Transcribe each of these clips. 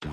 I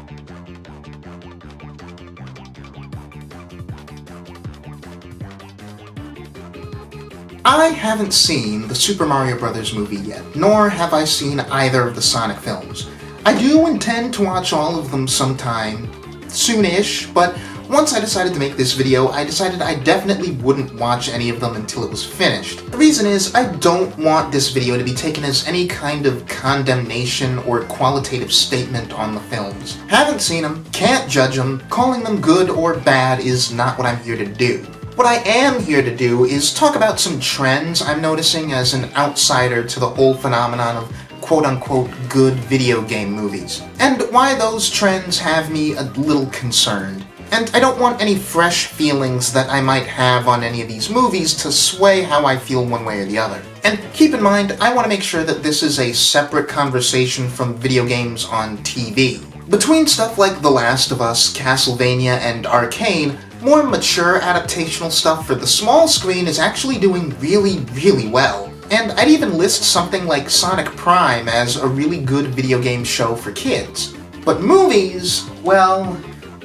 haven't seen the Super Mario Bros. Movie yet, nor have I seen either of the Sonic films. I do intend to watch all of them sometime soonish, but once I decided to make this video, I decided I definitely wouldn't watch any of them until it was finished. The reason is, I don't want this video to be taken as any kind of condemnation or qualitative statement on the films. Haven't seen them, can't judge them, calling them good or bad is not what I'm here to do. What I am here to do is talk about some trends I'm noticing as an outsider to the whole phenomenon of quote-unquote good video game movies, and why those trends have me a little concerned. And I don't want any fresh feelings that I might have on any of these movies to sway how I feel one way or the other. And keep in mind, I want to make sure that this is a separate conversation from video games on TV. Between stuff like The Last of Us, Castlevania, and Arcane, more mature adaptational stuff for the small screen is actually doing really well. And I'd even list something like Sonic Prime as a really good video game show for kids. But movies, well,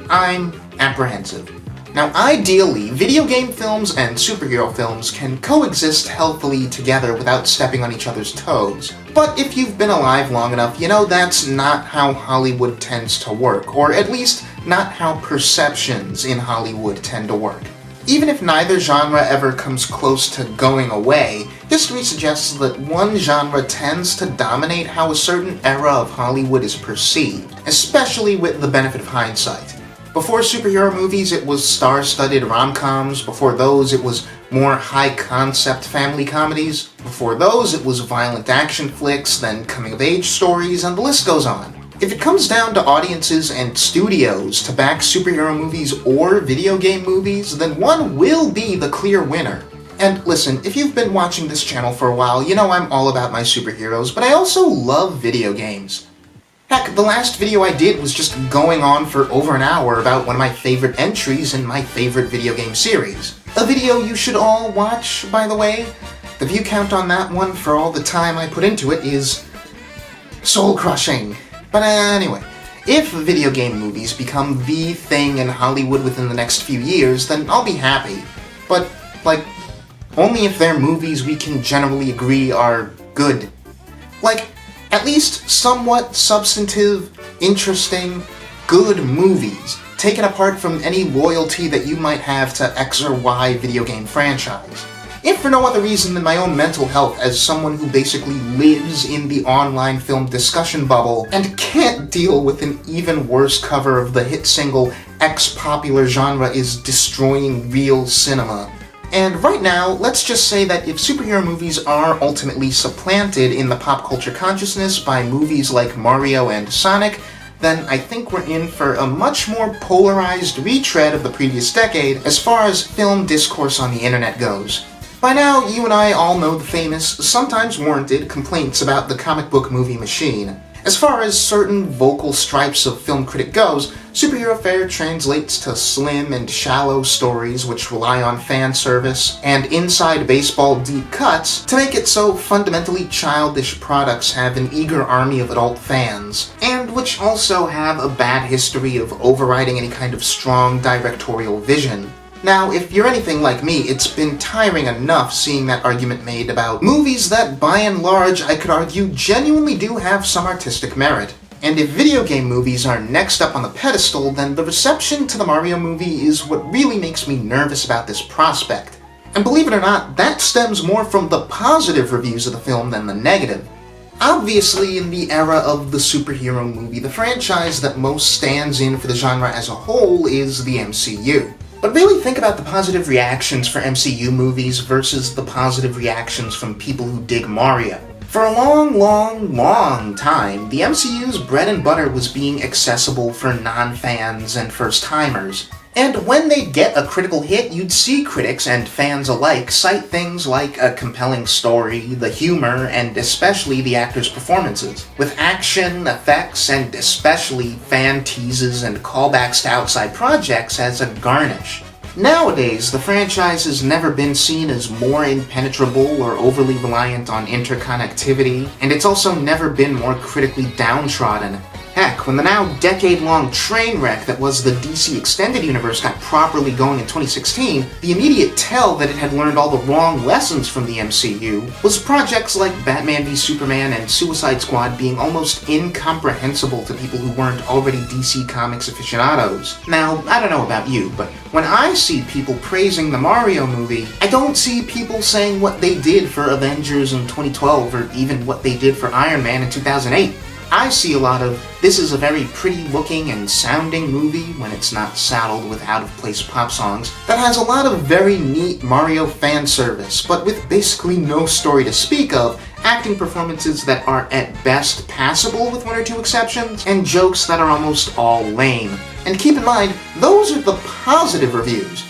I'm apprehensive. Now ideally, video game films and superhero films can coexist healthily together without stepping on each other's toes. But if you've been alive long enough, you know that's not how Hollywood tends to work, or at least not how perceptions in Hollywood tend to work. Even if neither genre ever comes close to going away, history suggests that one genre tends to dominate how a certain era of Hollywood is perceived, especially with the benefit of hindsight. Before superhero movies, it was star-studded rom-coms. Before those, it was more high-concept family comedies. Before those, it was violent action flicks, then coming-of-age stories, and the list goes on. If it comes down to audiences and studios to back superhero movies or video game movies, then one will be the clear winner. And listen, if you've been watching this channel for a while, you know I'm all about my superheroes, but I also love video games. Heck, the last video I did was just going on for over an hour about one of my favorite entries in my favorite video game series. A video you should all watch, by the way. The view count on that one for all the time I put into it is soul-crushing. But anyway, if video game movies become the thing in Hollywood within the next few years, then I'll be happy. But, like, only if they're movies we can generally agree are good. Like, at least somewhat substantive, interesting, good movies, taken apart from any loyalty that you might have to X or Y video game franchise. If for no other reason than my own mental health as someone who basically lives in the online film discussion bubble and can't deal with an even worse cover of the hit single X popular genre is destroying real cinema. And right now, let's just say that if superhero movies are ultimately supplanted in the pop culture consciousness by movies like Mario and Sonic, then I think we're in for a much more polarized retread of the previous decade as far as film discourse on the internet goes. By now, you and I all know the famous, sometimes warranted, complaints about the comic book movie machine. As far as certain vocal stripes of film critic goes, superhero fare translates to slim and shallow stories which rely on fan service and inside baseball deep cuts to make it so fundamentally childish products have an eager army of adult fans, and which also have a bad history of overriding any kind of strong directorial vision. Now, if you're anything like me, it's been tiring enough seeing that argument made about movies that, by and large, I could argue genuinely do have some artistic merit. And if video game movies are next up on the pedestal, then the reception to the Mario movie is what really makes me nervous about this prospect. And believe it or not, that stems more from the positive reviews of the film than the negative. Obviously, in the era of the superhero movie, the franchise that most stands in for the genre as a whole is the MCU. But really think about the positive reactions for MCU movies versus the positive reactions from people who dig Mario. For a long time, the MCU's bread and butter was being accessible for non-fans and first-timers. And when they'd get a critical hit, you'd see critics and fans alike cite things like a compelling story, the humor, and especially the actors' performances, with action, effects, and especially fan teases and callbacks to outside projects as a garnish. Nowadays, the franchise has never been seen as more impenetrable or overly reliant on interconnectivity, and it's also never been more critically downtrodden. Heck, when the now decade-long train wreck that was the DC Extended Universe got properly going in 2016, the immediate tell that it had learned all the wrong lessons from the MCU was projects like Batman v Superman and Suicide Squad being almost incomprehensible to people who weren't already DC Comics aficionados. Now, I don't know about you, but when I see people praising the Mario movie, I don't see people saying what they did for Avengers in 2012 or even what they did for Iron Man in 2008. I see a lot of, this is a very pretty looking and sounding movie when it's not saddled with out-of-place pop songs, that has a lot of very neat Mario fan service, but with basically no story to speak of, acting performances that are at best passable with one or two exceptions, and jokes that are almost all lame. And keep in mind, those are the positive reviews.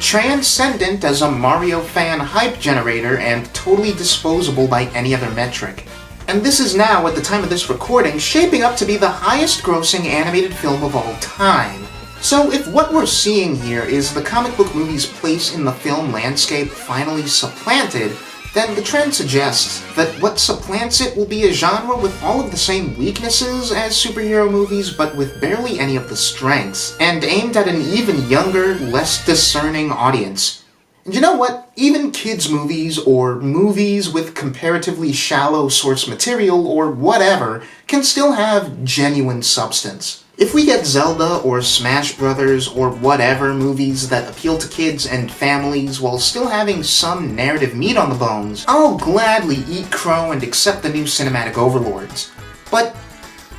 Transcendent as a Mario fan hype generator and totally disposable by any other metric. And this is now, at the time of this recording, shaping up to be the highest-grossing animated film of all time. So if what we're seeing here is the comic book movie's place in the film landscape finally supplanted, then the trend suggests that what supplants it will be a genre with all of the same weaknesses as superhero movies, but with barely any of the strengths, and aimed at an even younger, less discerning audience. And you know what? Even kids' movies, or movies with comparatively shallow source material, or whatever, can still have genuine substance. If we get Zelda or Smash Brothers or whatever movies that appeal to kids and families while still having some narrative meat on the bones, I'll gladly eat crow and accept the new cinematic overlords. But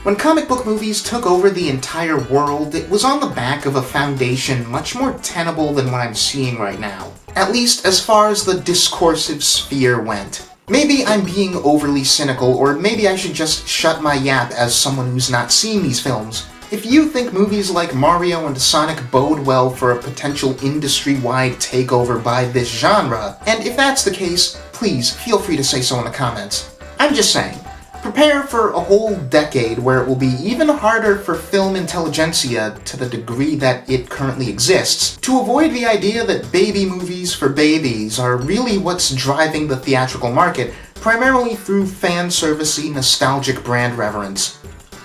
when comic book movies took over the entire world, it was on the back of a foundation much more tenable than what I'm seeing right now. At least as far as the discursive sphere went. Maybe I'm being overly cynical, or maybe I should just shut my yap as someone who's not seen these films. If you think movies like Mario and Sonic bode well for a potential industry-wide takeover by this genre, and if that's the case, please feel free to say so in the comments. I'm just saying, prepare for a whole decade where it will be even harder for film intelligentsia, to the degree that it currently exists, to avoid the idea that baby movies for babies are really what's driving the theatrical market, primarily through fan-servicey, nostalgic brand reverence.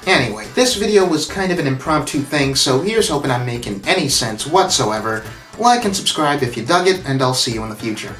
Anyway, this video was kind of an impromptu thing, so here's hoping I'm making any sense whatsoever. Like and subscribe if you dug it, and I'll see you in the future.